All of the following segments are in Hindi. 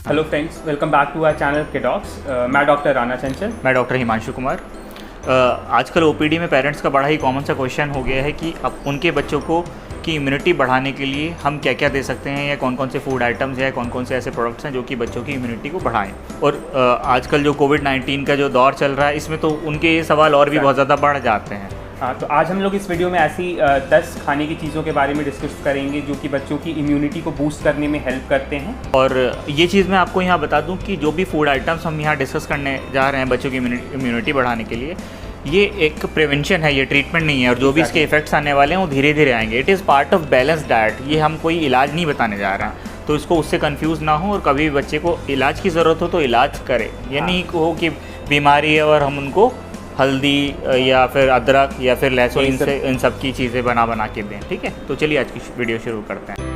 Hello friends, welcome back to our channel Kidocs. मैं डॉक्टर राना चंचल। मैं डॉक्टर हिमांशु कुमार। आजकल ओपीडी में पेरेंट्स का बड़ा ही कॉमन सा क्वेश्चन हो गया है कि अब उनके बच्चों को की इम्यूनिटी बढ़ाने के लिए हम क्या क्या दे सकते हैं या कौन कौन से फूड आइटम्स या कौन कौन से ऐसे प्रोडक्ट्स हैं जो कि बच्चों की इम्यूनिटी को बढ़ाएं। और आजकल जो कोविड-19 का जो दौर चल रहा है इसमें तो उनके ये सवाल और भी बहुत ज़्यादा बढ़ जाते हैं। हाँ, तो आज हम लोग इस वीडियो में ऐसी 10 खाने की चीज़ों के बारे में डिस्कस करेंगे जो कि बच्चों की इम्यूनिटी को बूस्ट करने में हेल्प करते हैं। और ये चीज़ मैं आपको यहाँ बता दूँ कि जो भी फूड आइटम्स हम यहाँ डिस्कस करने जा रहे हैं बच्चों की इम्यूनिटी बढ़ाने के लिए, ये एक प्रिवेंशन है, ये ट्रीटमेंट नहीं है। और जो भी इसके इफेक्ट्स आने वाले हैं वो धीरे धीरे आएंगे। It is part of balance diet. ये हम कोई इलाज नहीं बताने जा रहे हैं, तो इसको उससे कंफ्यूज ना हो और कभी भी बच्चे को इलाज की ज़रूरत हो तो इलाज करें। ये नहीं हो कि बीमारी है और हम उनको हल्दी या फिर अदरक या फिर लहसुन इन सब की चीज़ें बना के दें। ठीक है, तो चलिए आज की वीडियो शुरू करते हैं।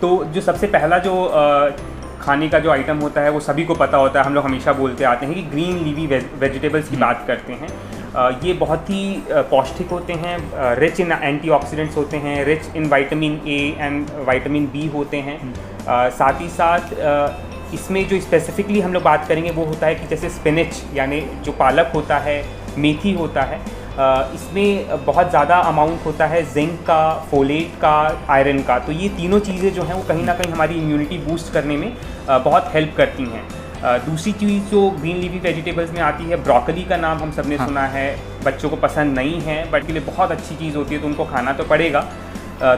तो जो सबसे पहला जो खाने का जो आइटम होता है वो सभी को पता होता है। हम लोग हमेशा बोलते आते हैं कि ग्रीन लीवी वेजिटेबल्स की बात करते हैं। ये बहुत ही पौष्टिक होते हैं, रिच इन एंटीऑक्सीडेंट्स होते हैं, rich in vitamin A and vitamin B होते हैं। साथ ही साथ इसमें जो स्पेसिफिकली हम लोग बात करेंगे वो होता है कि जैसे स्पिनच यानी जो पालक होता है, मेथी होता है, इसमें बहुत ज़्यादा अमाउंट होता है जिंक का, फोलेट का, आयरन का। तो ये तीनों चीज़ें जो हैं वो कहीं ना कहीं हमारी इम्यूनिटी बूस्ट करने में बहुत हेल्प करती हैं। दूसरी चीज़ जो ग्रीन लीफी वेजिटेबल्स में आती है, ब्रोकली का नाम हम सब ने सुना है। बच्चों को पसंद नहीं है बट के लिए बहुत अच्छी चीज़ होती है, तो उनको खाना तो पड़ेगा।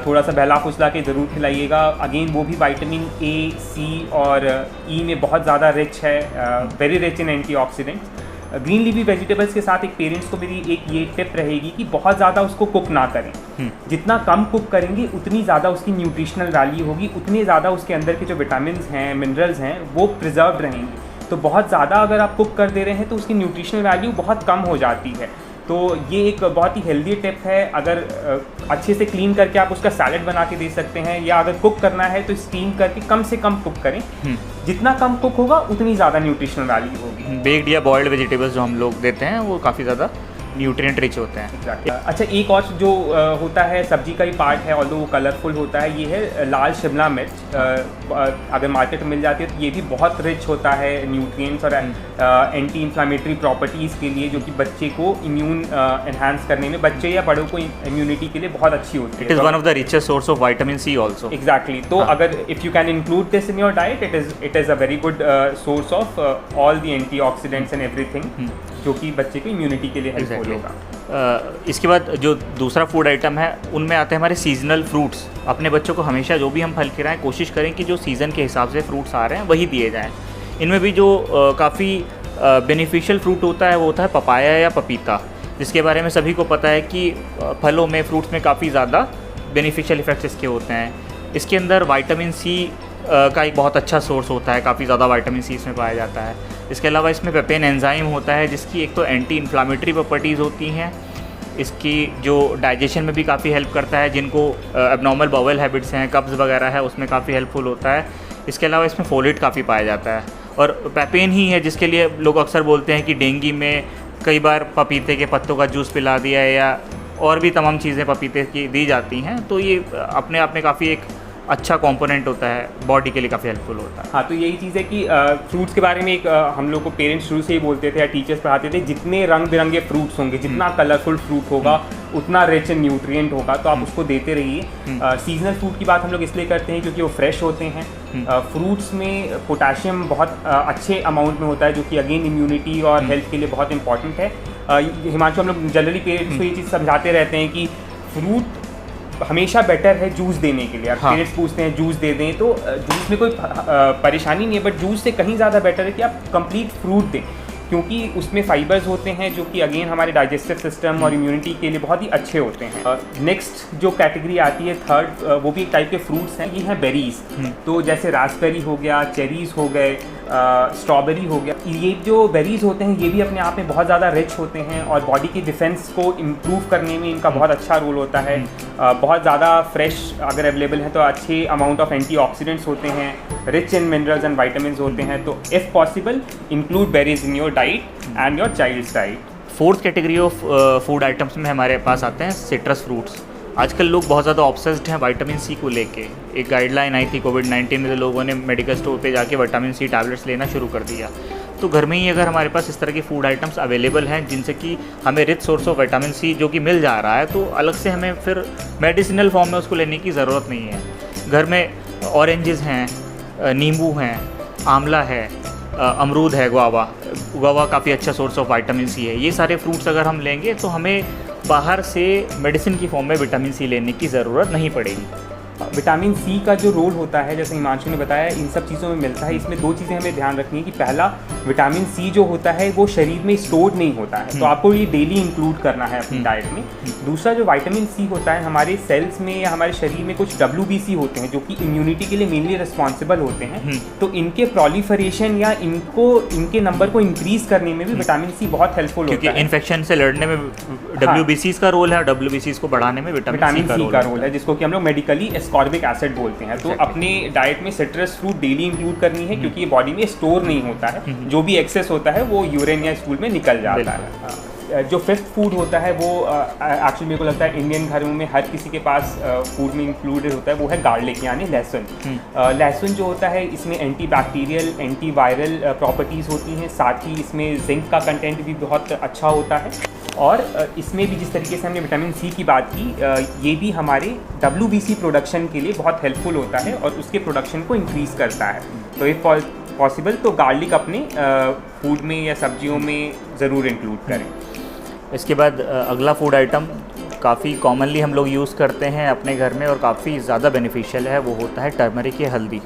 थोड़ा सा बहला फुसला के ज़रूर खिलाइएगा। अगेन वो भी विटामिन ए, सी और ई में बहुत ज़्यादा रिच है, very rich in antioxidants. Green leafy vegetables के साथ एक पेरेंट्स को मेरी एक ये टिप रहेगी कि बहुत ज़्यादा उसको कुक ना करें। जितना कम कुक करेंगे उतनी ज़्यादा उसकी न्यूट्रिशनल वैल्यू होगी, उतने ज़्यादा उसके अंदर के जो विटामिन हैं, मिनरल्स हैं, वो प्रिजर्व रहेंगे। तो बहुत ज़्यादा अगर आप कुक कर दे रहे हैं तो उसकी न्यूट्रिशनल वैल्यू बहुत कम हो जाती है। तो ये एक बहुत ही हेल्दी टिप है। अगर अच्छे से क्लीन करके आप उसका सैलेड बना के दे सकते हैं, या अगर कुक करना है तो स्टीम करके कम से कम कुक करें। जितना कम कुक होगा उतनी ज़्यादा न्यूट्रिशनल वैल्यू होगी। बेक्ड या बॉइल्ड वेजिटेबल्स जो हम लोग देते हैं वो काफ़ी ज़्यादा न्यूट्रिएंट रिच होते हैं। Exactly. अच्छा, एक और जो होता है सब्जी का ही पार्ट है, ऑल्दो वो कलरफुल होता है, ये है लाल शिमला मिर्च। अगर मार्केट में मिल जाती है तो ये भी बहुत रिच होता है न्यूट्रिएंट्स और एंटी इन्फ्लामेटरी प्रॉपर्टीज़ के लिए, जो कि बच्चे को इम्यून एनहांस करने में, बच्चे या बड़ों को इम्यूनिटी के लिए बहुत अच्छी होती है। It is one of the richest source of vitamin C also. Exactly. तो अगर if you can include this in your diet, it is a very good source of all the antioxidants and everything, जो कि बच्चे की इम्यूनिटी के लिए हेल्पफुल होगा। इसके बाद जो दूसरा फूड आइटम है उनमें आते हैं हमारे सीजनल फ्रूट्स। अपने बच्चों को हमेशा जो भी हम फल खिलाएं कोशिश करें कि जो सीज़न के हिसाब से फ्रूट्स आ रहे हैं वही दिए जाएं। इनमें भी जो काफ़ी बेनिफिशियल फ्रूट होता है वो होता है पपाया या पपीता, जिसके बारे में सभी को पता है कि फलों में, फ्रूट्स में काफ़ी ज़्यादा बेनिफिशियल इफेक्ट्स इसके होते हैं। इसके अंदर विटामिन सी का एक बहुत अच्छा सोर्स होता है, काफ़ी ज़्यादा विटामिन सी इसमें पाया जाता है। इसके अलावा इसमें पेपेन एंजाइम होता है जिसकी एक तो एंटी इन्फ्लामेटरी प्रॉपर्टीज़ होती हैं। इसकी जो डाइजेशन में भी काफ़ी हेल्प करता है, जिनको एबनॉर्मल बाउल हैबिट्स हैं, कब्ज़ वगैरह है, उसमें काफ़ी हेल्पफुल होता है। इसके अलावा इसमें फोलेट काफ़ी पाया जाता है। और पेपेन ही है जिसके लिए लोग अक्सर बोलते हैं कि डेंगू में कई बार पपीते के पत्तों का जूस पिला दिया या और भी तमाम चीज़ें पपीते की दी जाती हैं। तो ये अपने आप में काफ़ी एक अच्छा कंपोनेंट होता है, बॉडी के लिए काफ़ी हेल्पफुल होता है। हाँ, तो यही चीज़ है कि फ्रूट्स के बारे में एक हम लोग को पेरेंट्स शुरू से ही बोलते थे या टीचर्स पढ़ाते थे, जितने रंग बिरंगे फ्रूट्स होंगे, जितना कलरफुल फ्रूट होगा उतना रिच इन न्यूट्रिएंट होगा, तो आप उसको देते रहिए। सीजनल फ्रूट की बात हम लोग इसलिए करते हैं क्योंकि वो फ्रेश होते हैं। फ्रूट्स में पोटाशियम बहुत अच्छे अमाउंट में होता है, जो कि अगेन इम्यूनिटी और हेल्थ के लिए बहुत इंपॉर्टेंट है। हिमांशु, हम लोग जनरली पेरेंट्स को ये चीज़ समझाते रहते हैं कि फ्रूट हमेशा बेटर है जूस देने के लिए। हाँ। पेरेंट्स पूछते हैं जूस दे दें, तो जूस में कोई परेशानी नहीं है, बट जूस से कहीं ज़्यादा बेटर है कि आप कंप्लीट फ्रूट दें, क्योंकि उसमें फाइबर्स होते हैं जो कि अगेन हमारे डाइजेस्टिव सिस्टम और इम्यूनिटी के लिए बहुत ही अच्छे होते हैं। नेक्स्ट जो कैटेगरी आती है थर्ड, वो भी एक टाइप के फ्रूट्स हैं, ये हैं बेरीज। तो जैसे रास्पबेरी हो गया, चेरीज़ हो गए, स्ट्रॉबेरी हो गया। ये जो बेरीज होते हैं ये भी अपने आप में बहुत ज़्यादा रिच होते हैं और बॉडी की डिफेंस को इम्प्रूव करने में इनका बहुत अच्छा रोल होता है। बहुत ज़्यादा फ्रेश अगर अवेलेबल है तो अच्छे अमाउंट ऑफ एंटीऑक्सीडेंट्स होते हैं, rich in minerals and vitamins होते हैं। तो if possible include berries in your diet and your child's diet. Fourth category of food items में हमारे पास आते हैं सिट्रस फ्रूट्स। आजकल लोग बहुत ज़्यादा ऑब्सेस्ड हैं विटामिन सी को लेके। एक गाइडलाइन आई थी कोविड-19 में, तो लोगों ने मेडिकल स्टोर पे जाके विटामिन सी टैबलेट्स लेना शुरू कर दिया। तो घर में ही अगर हमारे पास इस तरह के फूड आइटम्स अवेलेबल हैं जिनसे कि हमें rich source of vitamin C जो कि मिल जा रहा है, तो अलग से हमें फिर मेडिसिनल फॉर्म में उसको लेने की ज़रूरत नहीं है। घर में ऑरेंजेस हैं, नींबू हैं, आंवला है, अमरूद है, गुआवा काफ़ी अच्छा सोर्स ऑफ विटामिन सी है। ये सारे फ्रूट्स अगर हम लेंगे तो हमें बाहर से मेडिसिन की फॉर्म में विटामिन सी लेने की ज़रूरत नहीं पड़ेगी। विटामिन सी का जो रोल होता है, जैसे हिमांशु ने बताया, इन सब चीज़ों में मिलता है। इसमें दो चीज़ें हमें ध्यान रखनी है कि पहला, विटामिन सी जो होता है वो शरीर में स्टोर्ड नहीं होता है, तो आपको ये डेली इंक्लूड करना है अपनी डाइट में। दूसरा, जो विटामिन सी होता है हमारे सेल्स में या हमारे शरीर में कुछ WBC होते हैं जो कि इम्यूनिटी के लिए मेनली रिस्पॉन्सिबल होते हैं, तो इनके प्रोलिफरेशन या इनके नंबर को इंक्रीज करने में भी विटामिन सी बहुत हेल्पफुल होता है, क्योंकि इन्फेक्शन से लड़ने में WBCs का रोल है, WBCs को बढ़ाने में विटामिन सी का रोल है, जिसको कि हम लोग मेडिकली एस्कॉर्बिक एसिड बोलते हैं। तो अपने डाइट में सिट्रस फ्रूट डेली इंक्लूड करनी है, क्योंकि ये बॉडी में स्टोर नहीं होता है, जो भी एक्सेस होता है वो यूरिन या स्टूल में निकल जाता है। जो फिफ्थ फूड होता है वो एक्चुअली मेरे को लगता है इंडियन घरों में हर किसी के पास फूड में इंक्लूडेड होता है, वो है गार्लिक यानी लहसुन। लहसुन जो होता है इसमें anti bacterial, anti viral properties होती हैं, साथ ही इसमें जिंक का कंटेंट भी बहुत अच्छा होता है। और इसमें भी जिस तरीके से हमने विटामिन सी की बात की, ये भी हमारे WBC प्रोडक्शन के लिए बहुत हेल्पफुल होता है और उसके प्रोडक्शन को इंक्रीज़ करता है। तो इफ़ पॉसिबल तो गार्लिक अपने फूड में या सब्जियों में ज़रूर इंक्लूड करें। इसके बाद अगला फूड आइटम काफ़ी कॉमनली हम लोग यूज़ करते हैं अपने घर में और काफ़ी ज़्यादा बेनिफिशियल है, वो होता है टर्मरिक या हल्दी।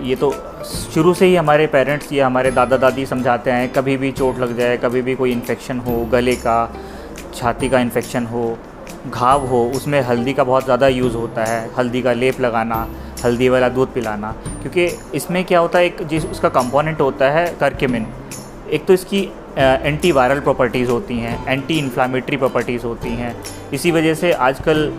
ये तो शुरू से ही हमारे पेरेंट्स या हमारे दादा दादी समझाते हैं, कभी भी चोट लग जाए, कभी भी कोई इन्फेक्शन हो, गले का, छाती का इन्फेक्शन हो, घाव हो, उसमें हल्दी का बहुत ज़्यादा यूज़ होता है। हल्दी का लेप लगाना, हल्दी वाला दूध पिलाना, क्योंकि इसमें क्या होता है, एक जिस उसका कंपोनेंट होता है करक्यूमिन। एक तो इसकी एंटी वायरल प्रॉपर्टीज़ होती हैं, एंटी इन्फ्लामेटरी प्रॉपर्टीज़ होती हैं। इसी वजह से आजकल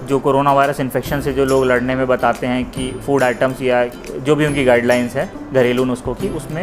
जो कोरोना वायरस इन्फेक्शन से जो लोग लड़ने में बताते हैं कि फूड आइटम्स या जो भी उनकी गाइडलाइंस है घरेलू नुस्खों की, उसमें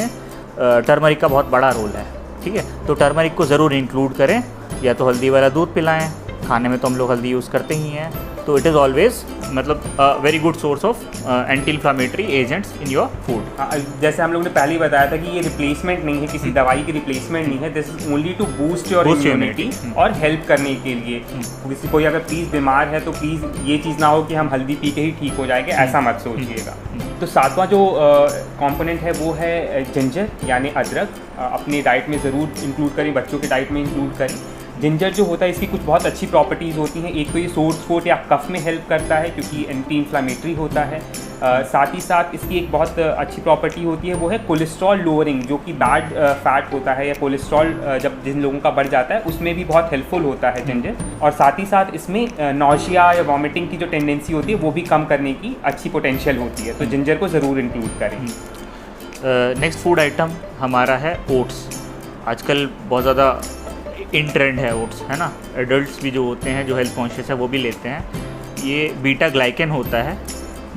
टर्मरिक का बहुत बड़ा रोल है। ठीक है, तो टर्मरिक को ज़रूर इंक्लूड करें, या तो हल्दी वाला दूध पिलाएं, खाने में तो हम लोग हल्दी यूज़ करते ही हैं, तो इट इज़ ऑलवेज मतलब very good source of anti inflammatory agents in your food. जैसे हम लोग ने पहले ही बताया था कि ये रिप्लेसमेंट नहीं है, किसी दवाई की रिप्लेसमेंट नहीं है, this is only to boost your immunity और हेल्प करने के लिए। किसी कोई अगर प्लीज़ बीमार है तो प्लीज़ ये चीज़ ना हो कि हम हल्दी पी के ही ठीक हो जाएंगे, ऐसा मत सोचिएगा। तो सातवां जो कंपोनेंट है वो है जिंजर यानी अदरक। अपनी डाइट में ज़रूर इंक्लूड करें, बच्चों की डाइट में इंक्लूड करें। जिंजर जो होता है इसकी कुछ बहुत अच्छी प्रॉपर्टीज़ होती हैं। एक तो ये सोर थ्रोट या कफ में हेल्प करता है क्योंकि एंटी इन्फ्लामेटरी होता है। साथ ही साथ इसकी एक बहुत अच्छी प्रॉपर्टी होती है, वो है कोलेस्ट्रॉल लोअरिंग, जो कि बैड फैट होता है या कोलेस्ट्रॉल जब जिन लोगों का बढ़ जाता है उसमें भी बहुत हेल्पफुल होता है जिंजर। और साथ ही साथ इसमें नौशिया या वॉमिटिंग की जो टेंडेंसी होती है वो भी कम करने की अच्छी पोटेंशियल होती है, तो जिंजर को ज़रूर इंक्लूड करें। नेक्स्ट फूड आइटम हमारा है ओट्स। आजकल बहुत ज़्यादा इन ट्रेंड है ओट्स, है ना। एडल्ट्स भी जो होते हैं, जो हेल्थ कॉन्शियस है, वो भी लेते हैं। ये बीटा ग्लाइकन होता है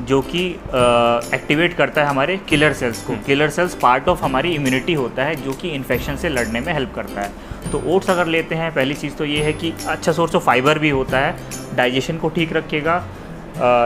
जो कि एक्टिवेट करता है हमारे किलर सेल्स को। किलर सेल्स पार्ट ऑफ हमारी इम्यूनिटी होता है जो कि इन्फेक्शन से लड़ने में हेल्प करता है। तो ओट्स अगर लेते हैं, पहली चीज़ तो ये है कि अच्छा सोर्स ऑफ फाइबर भी होता है, डाइजेशन को ठीक रखेगा,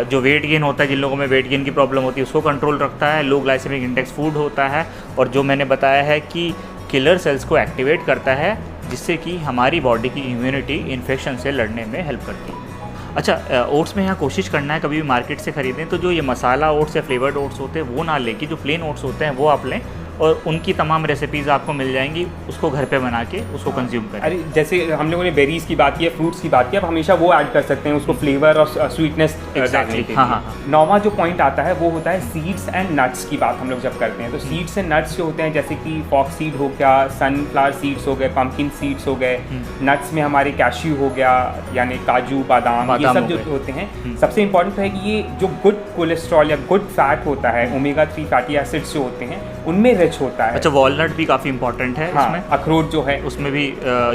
जो वेट गेन होता है, जिन लोगों में वेट गेन की प्रॉब्लम होती है उसको कंट्रोल रखता है, लो ग्लाइसेमिक इंडेक्स फूड होता है, और जो मैंने बताया है कि किलर सेल्स को एक्टिवेट करता है जिससे कि हमारी बॉडी की इम्यूनिटी इन्फेक्शन से लड़ने में हेल्प करती है। अच्छा, ओट्स में यहाँ कोशिश करना है कभी भी मार्केट से ख़रीदें तो जो ये मसाला ओट्स या फ्लेवर्ड ओट्स होते हैं वो ना लेके जो प्लेन ओट्स होते हैं वो आप लें, और उनकी तमाम रेसिपीज़ आपको मिल जाएंगी, उसको घर पे बना के उसको कंज्यूम करें। अरे जैसे हम लोगों ने बेरीज़ की बात की है, फ्रूट्स की बात की, अब हमेशा वो ऐड कर सकते हैं उसको फ्लेवर और स्वीटनेस डालने के लिए। हाँ। नौवां जो पॉइंट आता है वो होता है सीड्स एंड नट्स की बात हम लोग जब करते हैं, तो सीड्स एंड नट्स जो होते हैं जैसे कि फॉक्स सीड हो गया, सनफ्लावर सीड्स हो गए, पम्पकिन सीड्स हो गए, नट्स में हमारे कैश्यू हो गया यानी काजू, बादाम, ये सब जो होते हैं। सबसे इंपॉर्टेंट है कि ये जो गुड कोलेस्ट्रॉल या गुड फैट होता है, ओमेगा 3 फैटी एसिड्स जो होते हैं उनमें रिच होता है। अच्छा, वॉलनट भी काफ़ी इंपॉर्टेंट है। हाँ, इसमें अखरोट जो है उसमें भी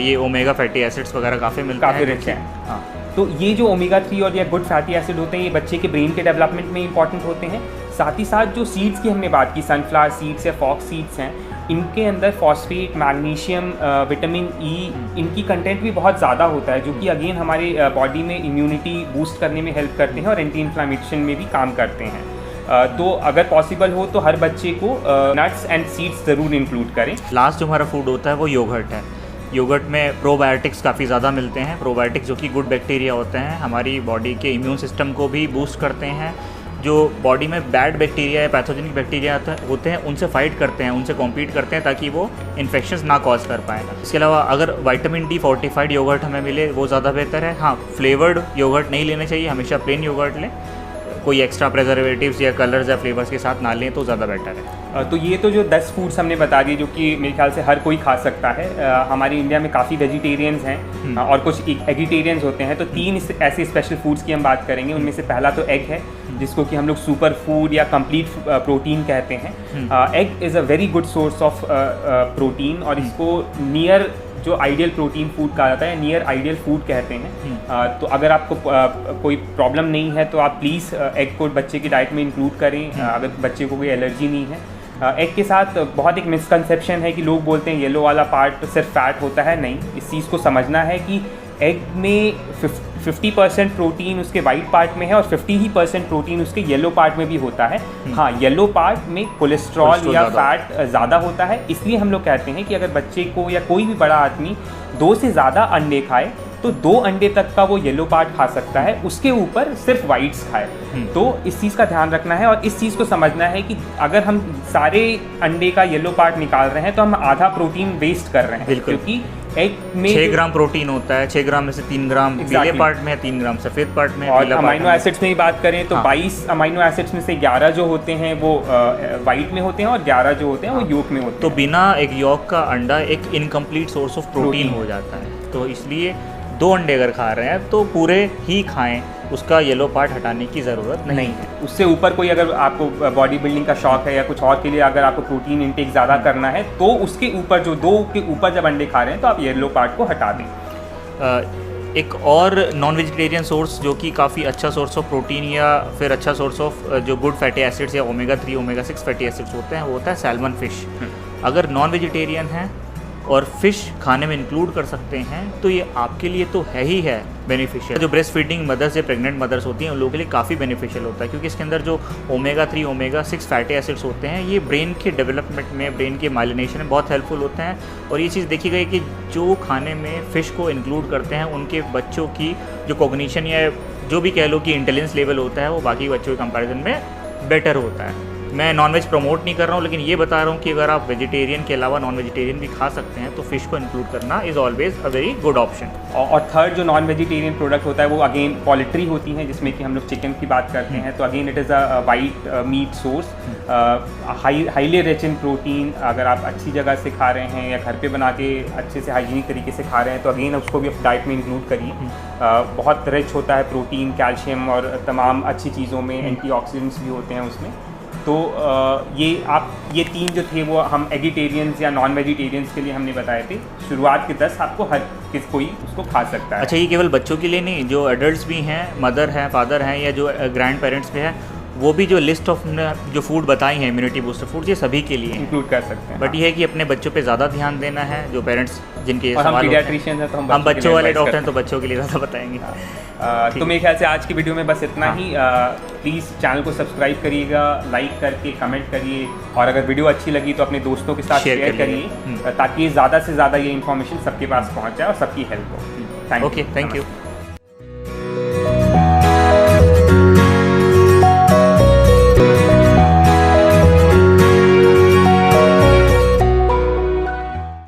ये ओमेगा फैटी एसिड्स वगैरह काफ़ी मिलते हैं, काफ़ी रिच है। हाँ, तो ये जो ओमेगा 3 और ये गुड फैटी एसिड होते हैं ये बच्चे के ब्रेन के डेवलपमेंट में इंपॉर्टेंट होते हैं। साथ ही साथ जो सीड्स की हमने बात की, सनफ्लावर सीड्स या फॉक्स सीड्स हैं, इनके अंदर फॉस्फेट, मैग्नीशियम, विटामिन ई, इनकी कंटेंट भी बहुत ज़्यादा होता है, जो कि अगेन हमारे बॉडी में इम्यूनिटी बूस्ट करने में हेल्प करते हैं और एंटी इन्फ्लामेशन में भी काम करते हैं। तो अगर पॉसिबल हो तो हर बच्चे को नट्स एंड सीड्स ज़रूर इंक्लूड करें। लास्ट जो हमारा फूड होता है वो योगर्ट है। योगर्ट में प्रोबायोटिक्स काफ़ी ज़्यादा मिलते हैं। प्रोबायोटिक्स जो कि गुड बैक्टीरिया होते हैं, हमारी बॉडी के इम्यून सिस्टम को भी बूस्ट करते हैं। जो बॉडी में बैड बैक्टीरिया या पैथोजेनिक बैक्टीरिया होते हैं उनसे फाइट करते हैं, उनसे कॉम्पीट करते हैं ताकि वो इन्फेक्शंस ना कॉज कर पाएँ। इसके अलावा अगर विटामिन डी फोर्टिफाइड योगर्ट हमें मिले वो ज़्यादा बेहतर है। हाँ, फ्लेवर्ड योगर्ट नहीं लेने चाहिए, हमेशा प्लेन योगर्ट लें, कोई एक्स्ट्रा प्रिजर्वेटिव्स या कलर्स या फ्लेवर्स के साथ ना लें तो ज़्यादा बेटर है। तो ये तो जो 10 फूड्स हमने बता दिए जो कि मेरे ख्याल से हर कोई खा सकता है। हमारे इंडिया में काफ़ी वेजिटेरियंस हैं और कुछ एगिटेरियंस होते हैं, तो 3 ऐसे स्पेशल फूड्स की हम बात करेंगे। उनमें से पहला तो एग है, जिसको कि हम लोग सुपर फूड या कंप्लीट प्रोटीन कहते हैं। Egg is a very good source of protein और इसको नियर जो आइडियल प्रोटीन फूड कहा जाता है, नियर आइडियल फूड कहते हैं। तो अगर आपको कोई प्रॉब्लम नहीं है तो आप प्लीज़ एग को बच्चे की डाइट में इंक्लूड करें, अगर बच्चे को कोई एलर्जी नहीं है। एग के साथ बहुत एक मिसकंसेप्शन है कि लोग बोलते हैं येलो वाला पार्ट सिर्फ फैट होता है। नहीं, इस चीज़ को समझना है कि एग में 50% प्रोटीन उसके वाइट पार्ट में है और 50% प्रोटीन उसके येलो पार्ट में भी होता है। हाँ, येलो पार्ट में कोलेस्ट्रॉल या फैट ज़्यादा होता है, इसलिए हम लोग कहते हैं कि अगर बच्चे को या कोई भी बड़ा आदमी 2 से ज़्यादा अंडे खाए तो 2 अंडे तक का वो येलो पार्ट खा सकता है, उसके ऊपर सिर्फ वाइट्स खाए। तो इस चीज़ का ध्यान रखना है और इस चीज़ को समझना है कि अगर हम सारे अंडे का येलो पार्ट निकाल रहे हैं तो हम आधा प्रोटीन वेस्ट कर रहे हैं, क्योंकि एग में 6 ग्राम प्रोटीन होता है, 6 ग्राम में से 3 ग्राम पीले पार्ट में है, 3 ग्राम सफ़ेद पार्ट में। और अमाइनो एसिड्स में ही बात करें तो 22 अमाइनो एसिड्स में से 11 जो होते हैं वो वाइट में होते हैं और 11 जो होते हैं वो योक में होते हैं। तो बिना एक योक का अंडा एक इनकम्प्लीट सोर्स ऑफ प्रोटीन हो जाता है। तो इसलिए 2 अंडे अगर खा रहे हैं तो पूरे ही खाएं, उसका येलो पार्ट हटाने की ज़रूरत नहीं है। उससे ऊपर कोई अगर आपको बॉडी बिल्डिंग का शौक है या कुछ और के लिए अगर आपको प्रोटीन इंटेक ज़्यादा करना है तो उसके ऊपर जो 2 के ऊपर जब अंडे खा रहे हैं तो आप येलो पार्ट को हटा दें। एक और नॉन वेजिटेरियन सोर्स जो कि काफ़ी अच्छा सोर्स ऑफ प्रोटीन या फिर अच्छा सोर्स ऑफ जो गुड फैटी एसिड्स या ओमेगा 3 ओमेगा 6 फैटी एसिड्स होते हैं वो होता है सैल्मन फिश। अगर नॉन वेजिटेरियन हैं और फिश खाने में इंक्लूड कर सकते हैं तो ये आपके लिए तो है ही है बेनिफिशियल। जो ब्रेस्ट फीडिंग मदर्स या प्रेग्नेंट मदर्स होती हैं उन लोगों के लिए काफ़ी बेनिफिशियल होता है, क्योंकि इसके अंदर जो ओमेगा 3 ओमेगा 6 फैटी एसिड्स होते हैं ये ब्रेन के डेवलपमेंट में, ब्रेन के माइलिनेशन में बहुत हेल्पफुल होते हैं। और ये चीज़ देखी गई कि जो खाने में फ़िश को इंक्लूड करते हैं उनके बच्चों की जो कॉग्निशन या जो भी कह लो कि इंटेलिजेंस लेवल होता है वो बाकी बच्चों के कंपैरिजन में बेटर होता है। मैं नॉनवेज प्रमोट नहीं कर रहा हूँ, लेकिन ये बता रहा हूँ कि अगर आप वेजिटेरियन के अलावा नॉन वेजिटेरियन भी खा सकते हैं तो फ़िश को इंक्लूड करना is always a very good option. और थर्ड जो नॉन वेजिटेरियन प्रोडक्ट होता है वो अगेन पोल्ट्री होती हैं, जिसमें कि हम लोग चिकन की बात करते हैं। तो again it is a white meet source, highly rich in protein. अगर आप अच्छी जगह से खा रहे हैं या घर पे बना के अच्छे से हाइजीनिक तरीके से खा रहे हैं तो अगेन उसको भी अपनी डाइट में इंक्लूड करिए। बहुत रिच होता है प्रोटीन, कैल्शियम और तमाम अच्छी चीज़ों में, एंटीऑक्सीडेंट्स भी होते हैं उसमें। तो ये 3 जो थे वो हम एगिटेरियंस या नॉन वेजिटेरियंस के लिए हमने बताए थे। शुरुआत के 10 आपको हर कोई उसको खा सकता है। अच्छा, ये केवल बच्चों के लिए नहीं, जो एडल्ट्स भी हैं, मदर हैं, फादर हैं या जो ग्रैंड पेरेंट्स भी हैं, वो भी जो लिस्ट ऑफ जो फूड बताई हैं इम्यूनिटी बूस्टर फूड, ये सभी के लिए इंक्लूड कर सकते हैं। बट ये है कि अपने बच्चों पे ज़्यादा ध्यान देना है, जो पेरेंट्स जिनके सवाल होते हैं तो हम बच्चों वाले डॉक्टर हैं तो बच्चों के लिए ज़्यादा बताएंगे। तो मेरे ख्याल से आज की वीडियो में बस इतना ही। प्लीज़ चैनल को सब्सक्राइब करिएगा, लाइक करके कमेंट करिए, और अगर वीडियो अच्छी लगी तो अपने दोस्तों के साथ शेयर करिए ताकि ज़्यादा से ज़्यादा ये इन्फॉर्मेशन सबके पास पहुँच जाए और सबकी हेल्प हो। Thank you.